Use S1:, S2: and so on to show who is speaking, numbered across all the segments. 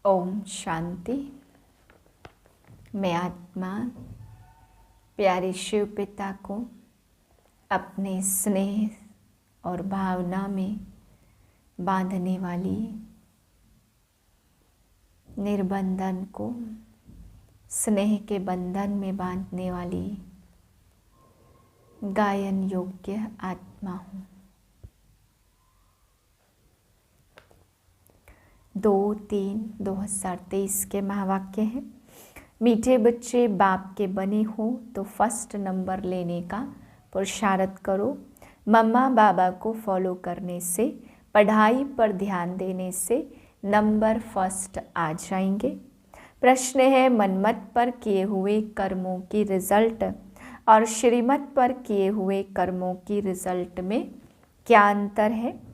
S1: ओम शांति। मैं आत्मा प्यारे शिव पिता को अपने स्नेह और भावना में बांधने वाली, निर्बंधन को स्नेह के बंधन में बांधने वाली गायन योग्य आत्मा हूँ। 2/3/2023 के महावाक्य हैं। मीठे बच्चे बाप के बने हो तो फर्स्ट नंबर लेने का पुरुषार्थ करो। मम्मा बाबा को फॉलो करने से, पढ़ाई पर ध्यान देने से नंबर फर्स्ट आ जाएंगे। प्रश्न है, मनमत पर किए हुए कर्मों की रिजल्ट और श्रीमत पर किए हुए कर्मों की रिजल्ट में क्या अंतर है?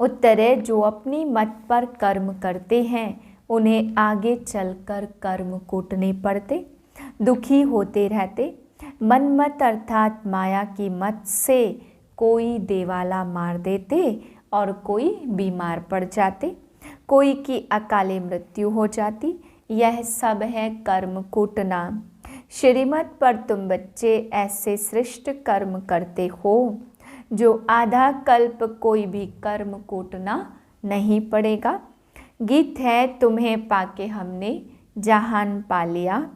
S1: उत्तर है, जो अपनी मत पर कर्म करते हैं उन्हें आगे चलकर कर्म कूटने पड़ते, दुखी होते रहते। मनमत अर्थात माया की मत से कोई देवाला मार देते और कोई बीमार पड़ जाते, कोई की अकाले मृत्यु हो जाती। यह सब है कर्म कूटना। श्रीमत पर तुम बच्चे ऐसे श्रेष्ठ कर्म करते हो जो आधा कल्प कोई भी कर्म कूटना नहीं पड़ेगा। गीत है, तुम्हें पाके हमने जहान पा लिया।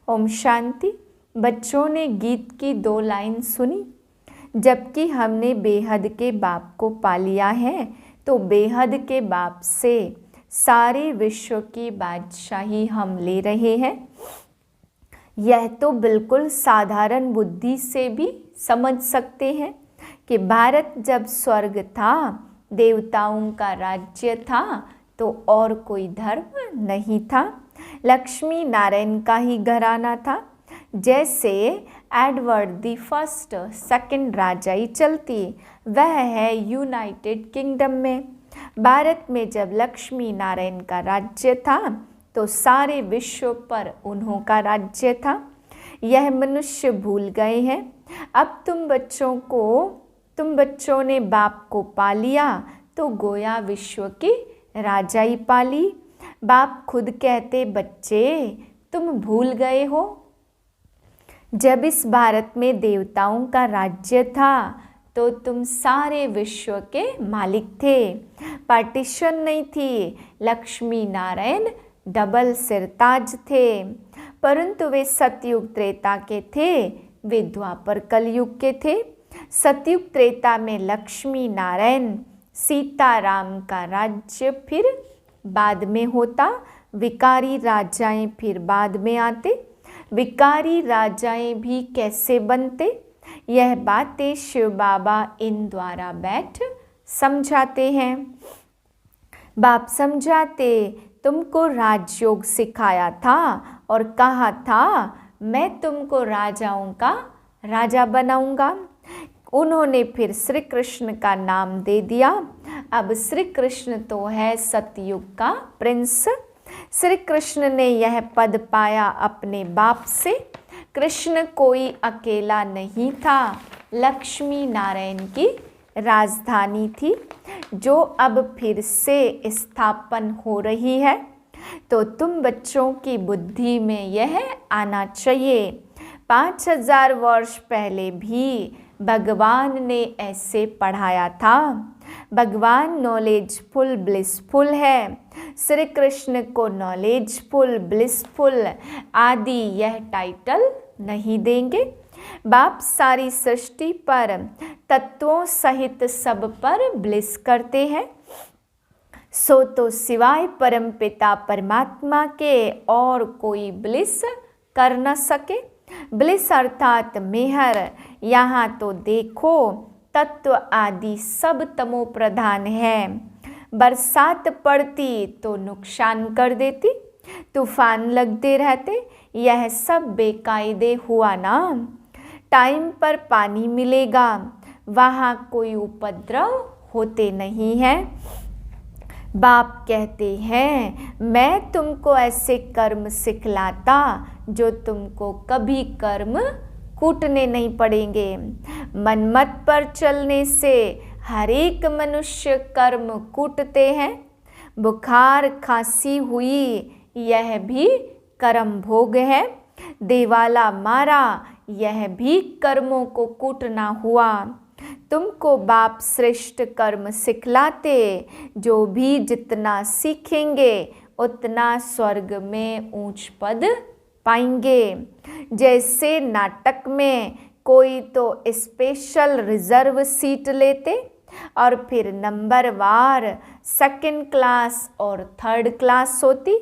S1: ओम शांति। बच्चों ने गीत की 2 लाइन सुनी। जबकि हमने बेहद के बाप को पा लिया है तो बेहद के बाप से सारे विश्व की बादशाही हम ले रहे हैं। यह तो बिल्कुल साधारण बुद्धि से भी समझ सकते हैं कि भारत जब स्वर्ग था, देवताओं का राज्य था, तो और कोई धर्म नहीं था। लक्ष्मी नारायण का ही घराना था। जैसे एडवर्ड द फर्स्ट सेकंड राजाई चलती, वह है यूनाइटेड किंगडम में। भारत में जब लक्ष्मी नारायण का राज्य था तो सारे विश्व पर उन्हों का राज्य था। यह मनुष्य भूल गए हैं। अब तुम बच्चों ने बाप को पा लिया तो गोया विश्व की राजाई पाली। बाप खुद कहते, बच्चे तुम भूल गए हो, जब इस भारत में देवताओं का राज्य था तो तुम सारे विश्व के मालिक थे। पार्टीशन नहीं थी। लक्ष्मी नारायण डबल सिरताज थे, परंतु वे सतयुग त्रेता के थे, वे द्वापर कलयुग के थे। सतयुग त्रेता में लक्ष्मी नारायण सीताराम का राज्य फिर बाद में होता, विकारी राजाएं फिर बाद में आते। विकारी राजाएं भी कैसे बनते, यह बातें शिव बाबा इन द्वारा बैठ समझाते हैं। बाप समझाते, तुमको राजयोग सिखाया था और कहा था मैं तुमको राजाओं का राजा बनाऊंगा। उन्होंने फिर श्री कृष्ण का नाम दे दिया। अब श्री कृष्ण तो है सतयुग का प्रिंस। श्री कृष्ण ने यह पद पाया अपने बाप से। कृष्ण कोई अकेला नहीं था, लक्ष्मी नारायण की राजधानी थी जो अब फिर से स्थापन हो रही है। तो तुम बच्चों की बुद्धि में यह आना चाहिए। 5000 वर्ष पहले भी भगवान ने ऐसे पढ़ाया था। भगवान नॉलेजफुल ब्लिसफुल है। श्री कृष्ण को नॉलेजफुल ब्लिसफुल आदि यह टाइटल नहीं देंगे। बाप सारी सृष्टि पर तत्वों सहित सब पर ब्लिस करते हैं। सो तो सिवाय परमपिता परमात्मा के और कोई ब्लिस कर न सके। ब्लिस अर्थात मेहर। यहाँ तो देखो, तत्व आदि सब तमो प्रधान है। बरसात पड़ती तो नुकसान कर देती, तूफान लगते रहते, यह सब बेकायदे हुआ ना। टाइम पर पानी मिलेगा, वहाँ कोई उपद्रव होते नहीं है। बाप कहते हैं, मैं तुमको ऐसे कर्म सिखलाता जो तुमको कभी कर्म कूटने नहीं पड़ेंगे। मनमत पर चलने से हर एक मनुष्य कर्म कूटते हैं। बुखार खांसी हुई यह भी कर्म भोग है, देवाला मारा यह भी कर्मों को कूटना हुआ। तुमको बाप श्रेष्ठ कर्म सिखलाते, जो भी जितना सीखेंगे उतना स्वर्ग में ऊंच पद पाएंगे। जैसे नाटक में कोई तो स्पेशल रिजर्व सीट लेते और फिर नंबरवार सेकंड क्लास और थर्ड क्लास होती।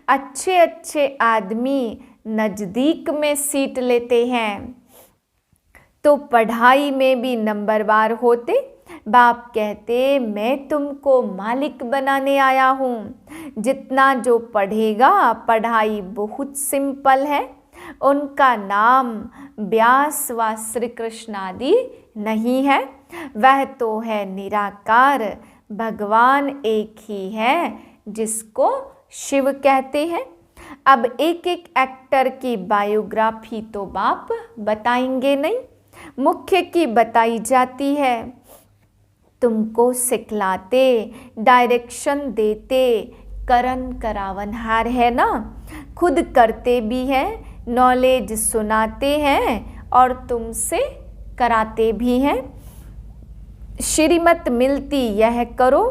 S1: अच्छे अच्छे आदमी नज़दीक में सीट लेते हैं तो पढ़ाई में भी नंबरवार होते। बाप कहते मैं तुमको मालिक बनाने आया हूँ। जितना जो पढ़ेगा, पढ़ाई बहुत सिंपल है। उनका नाम व्यास व श्री कृष्ण आदि नहीं है, वह तो है निराकार। भगवान एक ही है जिसको शिव कहते हैं। अब एक एक एक्टर की बायोग्राफी तो बाप बताएंगे नहीं, मुख्य की बताई जाती है। तुमको सिखलाते, डायरेक्शन देते, करन करावनहार है ना, खुद करते भी हैं, नॉलेज सुनाते हैं और तुमसे कराते भी हैं। श्रीमत मिलती यह करो,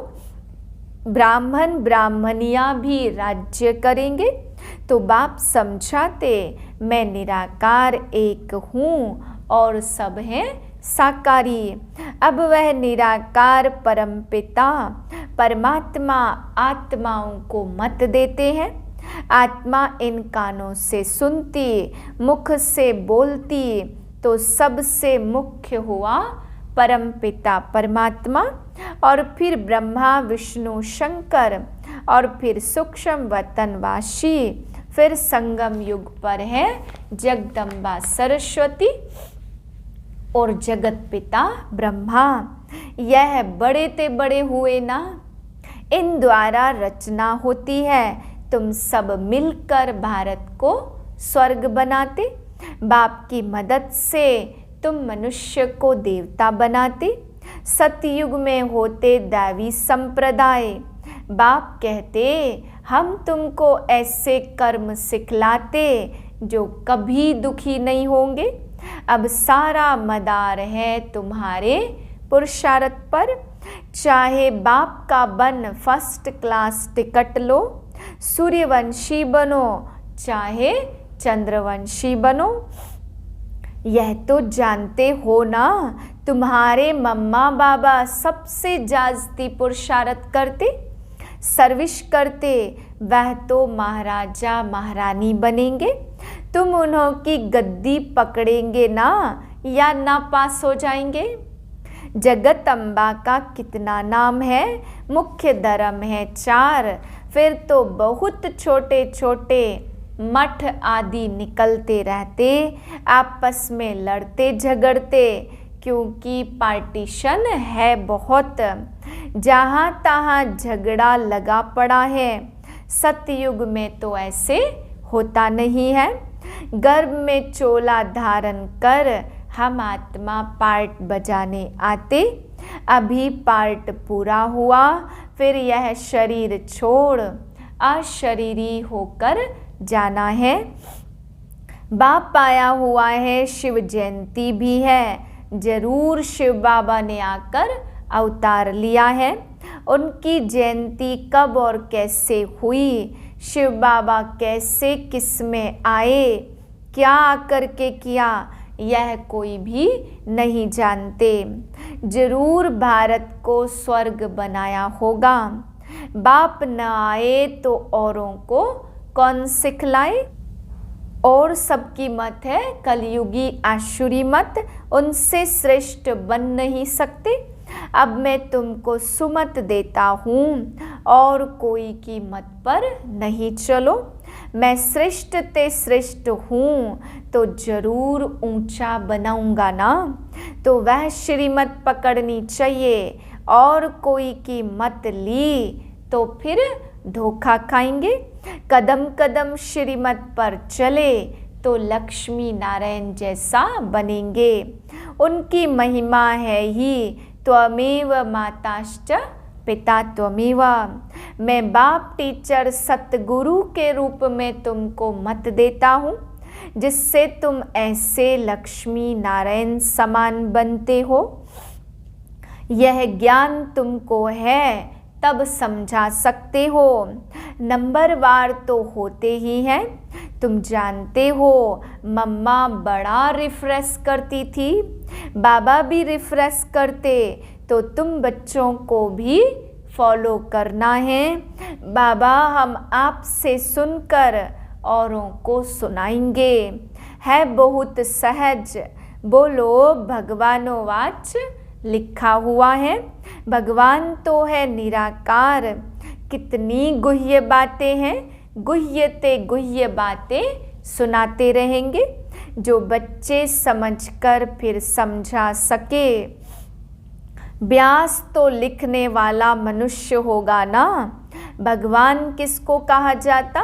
S1: ब्राह्मण ब्राह्मणियाँ भी राज्य करेंगे। तो बाप समझाते मैं निराकार एक हूँ और सब हैं साकारी। अब वह निराकार परमपिता परमात्मा आत्माओं को मत देते हैं। आत्मा इन कानों से सुनती, मुख से बोलती, तो सबसे मुख्य हुआ परमपिता परमात्मा, और फिर ब्रह्मा विष्णु शंकर, और फिर सूक्ष्म वतनवासी, फिर संगम युग पर है जगदम्बा सरस्वती और जगत पिता ब्रह्मा। यह बड़े ते बड़े हुए ना, इन द्वारा रचना होती है। तुम सब मिलकर भारत को स्वर्ग बनाते, बाप की मदद से तुम मनुष्य को देवता बनाते। सतयुग में होते दैवी संप्रदाय। बाप कहते हम तुमको ऐसे कर्म सिखलाते जो कभी दुखी नहीं होंगे। अब सारा मदार है तुम्हारे पुरुषार्थ पर। चाहे बाप का बन फर्स्ट क्लास टिकट लो, सूर्यवंशी बनो चाहे चंद्रवंशी बनो। यह तो जानते हो ना, तुम्हारे मम्मा बाबा सबसे जास्ती पुरुषार्थ करते, सर्विस करते, वह तो महाराजा महारानी बनेंगे। तुम उन्हों की गद्दी पकड़ेंगे ना, या ना पास हो जाएंगे। जगत अम्बा का कितना नाम है, मुख्य धर्म है 4, फिर तो बहुत छोटे छोटे मठ आदि निकलते रहते, आपस में लड़ते झगड़ते, क्योंकि पार्टीशन है बहुत, जहाँ तहाँ झगड़ा लगा पड़ा है। सतयुग में तो ऐसे होता नहीं है। गर्भ में चोला धारण कर हम आत्मा पार्ट बजाने आते। अभी पार्ट पूरा हुआ, फिर यह शरीर छोड़ अशरीरी होकर जाना है। बाप आया हुआ है, शिव जयंती भी है, जरूर शिव बाबा ने आकर अवतार लिया है। उनकी जयंती कब और कैसे हुई, शिव बाबा कैसे किस में आए, क्या आकर के किया, यह कोई भी नहीं जानते। जरूर भारत को स्वर्ग बनाया होगा। बाप न आए तो औरों को कौन सिखलाए। और सबकी मत है कलयुगी आसुरी मत, उनसे श्रेष्ठ बन नहीं सकते। अब मैं तुमको सुमत देता हूँ और कोई की मत पर नहीं चलो। मैं श्रेष्ठ ते श्रेष्ठ हूँ तो जरूर ऊंचा बनाऊंगा ना, तो वह श्रीमत पकड़नी चाहिए। और कोई की मत ली तो फिर धोखा खाएंगे। कदम कदम श्रीमत पर चले तो लक्ष्मी नारायण जैसा बनेंगे। उनकी महिमा है ही त्वमेव माताश्च पिता त्वमेव। मैं बाप टीचर सतगुरु के रूप में तुमको मत देता हूँ जिससे तुम ऐसे लक्ष्मी नारायण समान बनते हो। यह ज्ञान तुमको है तब समझा सकते हो, नंबरवार तो होते ही हैं। तुम जानते हो मम्मा बड़ा रिफ्रेश करती थी, बाबा भी रिफ्रेश करते, तो तुम बच्चों को भी फॉलो करना है। बाबा हम आपसे सुनकर औरों को सुनाएंगे। है बहुत सहज, बोलो भगवानोवाच लिखा हुआ है। भगवान तो है निराकार, कितनी गुह्य बातें हैं, गुह्यते गुह्य बातें सुनाते रहेंगे जो बच्चे समझकर फिर समझा सके। व्यास तो लिखने वाला मनुष्य होगा ना। भगवान किसको कहा जाता?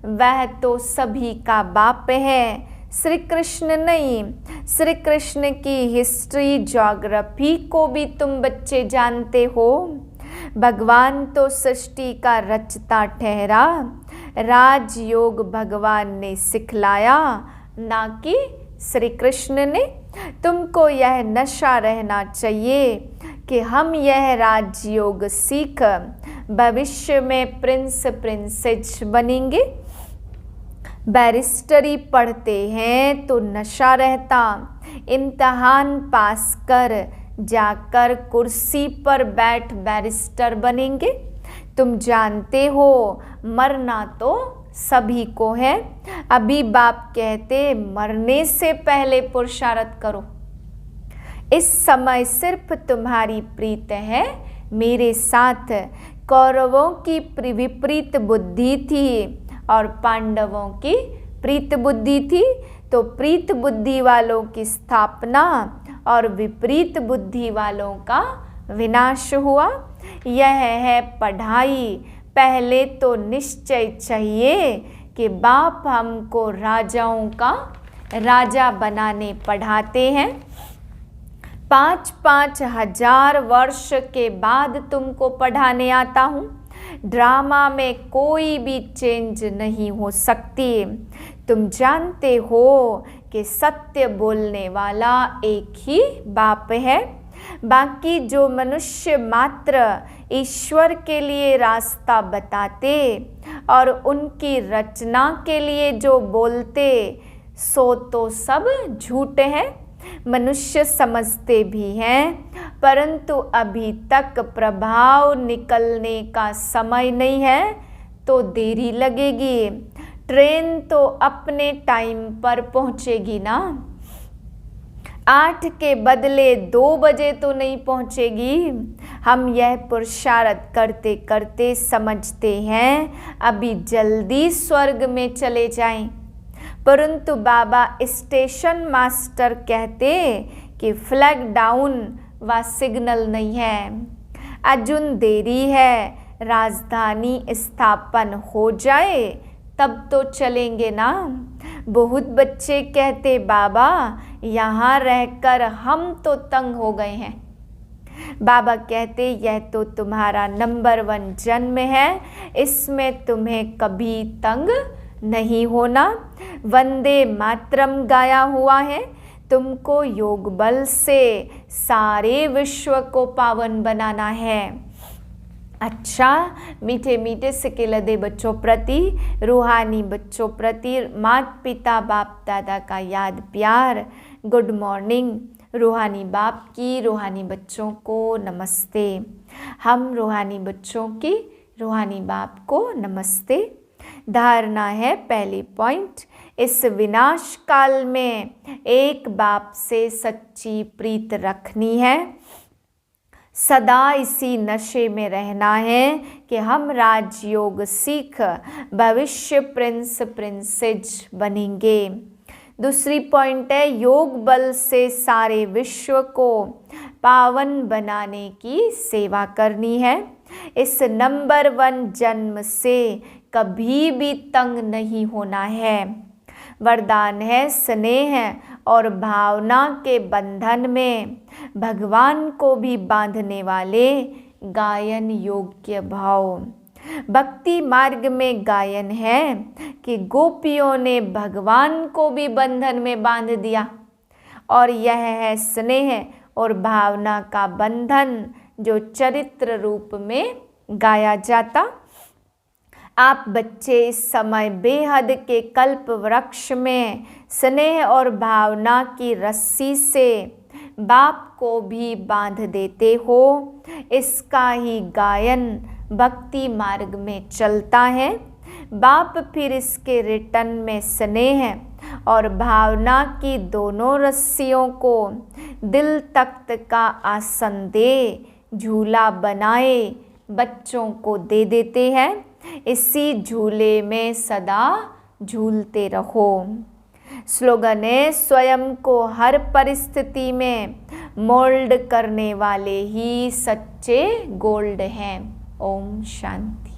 S1: वह तो सभी का बाप है, श्री कृष्ण नहीं। श्री कृष्ण की हिस्ट्री ज्योग्राफी को भी तुम बच्चे जानते हो। भगवान तो सृष्टि का रचता ठहरा, राजयोग भगवान ने सिखलाया, ना कि श्री कृष्ण ने। तुमको यह नशा रहना चाहिए कि हम यह राजयोग सीख भविष्य में प्रिंस प्रिंसेस बनेंगे। बैरिस्टरी पढ़ते हैं तो नशा रहता, इम्तहान पास कर जाकर कुर्सी पर बैठ बैरिस्टर बनेंगे। तुम जानते हो मरना तो सभी को है। अभी बाप कहते मरने से पहले पुरुषार्थ करो। इस समय सिर्फ तुम्हारी प्रीत है मेरे साथ। कौरवों की विपरीत बुद्धि थी और पांडवों की प्रीत बुद्धि थी, तो प्रीत बुद्धि वालों की स्थापना और विपरीत बुद्धि वालों का विनाश हुआ। यह है पढ़ाई। पहले तो निश्चय चाहिए कि बाप हमको राजाओं का राजा बनाने पढ़ाते हैं। 5-5 हजार वर्ष के बाद तुमको पढ़ाने आता हूँ। ड्रामा में कोई भी चेंज नहीं हो सकती। तुम जानते हो कि सत्य बोलने वाला एक ही बाप है। बाकी जो मनुष्य मात्र ईश्वर के लिए रास्ता बताते और उनकी रचना के लिए जो बोलते, सो तो सब झूठे हैं। मनुष्य समझते भी हैं, परंतु अभी तक प्रभाव निकलने का समय नहीं है, तो देरी लगेगी। ट्रेन तो अपने टाइम पर पहुंचेगी ना। 8 के बदले 2 बजे तो नहीं पहुंचेगी। हम यह पुरुषार्थ करते करते समझते हैं अभी जल्दी स्वर्ग में चले जाएं, परंतु बाबा स्टेशन मास्टर कहते कि फ्लैग डाउन व सिग्नल नहीं है, अजुन देरी है, राजधानी स्थापन हो जाए तब तो चलेंगे ना। बहुत बच्चे कहते बाबा यहाँ रहकर हम तो तंग हो गए हैं। बाबा कहते यह तो तुम्हारा नंबर 1 जन्म है, इसमें तुम्हें कभी तंग नहीं होना। वंदे मातरम गाया हुआ है। तुमको योग बल से सारे विश्व को पावन बनाना है। अच्छा, मीठे मीठे सिकेलदे बच्चों प्रति, रूहानी बच्चों प्रति माता पिता बाप दादा का याद प्यार। Good morning. रूहानी बाप की रूहानी बच्चों को नमस्ते। हम रूहानी बच्चों की रूहानी बाप को नमस्ते। धारणा है पहली पॉइंट, इस विनाश काल में एक बाप से सच्ची प्रीत रखनी है। सदा इसी नशे में रहना है कि हम राजयोग सीख भविष्य प्रिंस प्रिंसेस बनेंगे। दूसरी पॉइंट है योग बल से सारे विश्व को पावन बनाने की सेवा करनी है। इस नंबर 1 जन्म से कभी भी तंग नहीं होना है। वरदान है स्नेह और भावना के बंधन में भगवान को भी बांधने वाले गायन योग्य भाव। भक्ति मार्ग में गायन है कि गोपियों ने भगवान को भी बंधन में बांध दिया, और यह है स्नेह और भावना का बंधन जो चरित्र रूप में गाया जाता। आप बच्चे इस समय बेहद के कल्प वृक्ष में स्नेह और भावना की रस्सी से बाप को भी बांध देते हो। इसका ही गायन भक्ति मार्ग में चलता है। बाप फिर इसके रिटर्न में स्नेह और भावना की दोनों रस्सियों को दिल तख्त का आसन दे झूला बनाए बच्चों को दे देते हैं। इसी झूले में सदा झूलते रहो। स्लोगन है, स्वयं को हर परिस्थिति में मोल्ड करने वाले ही सच्चे गोल्ड हैं। ओम शांति।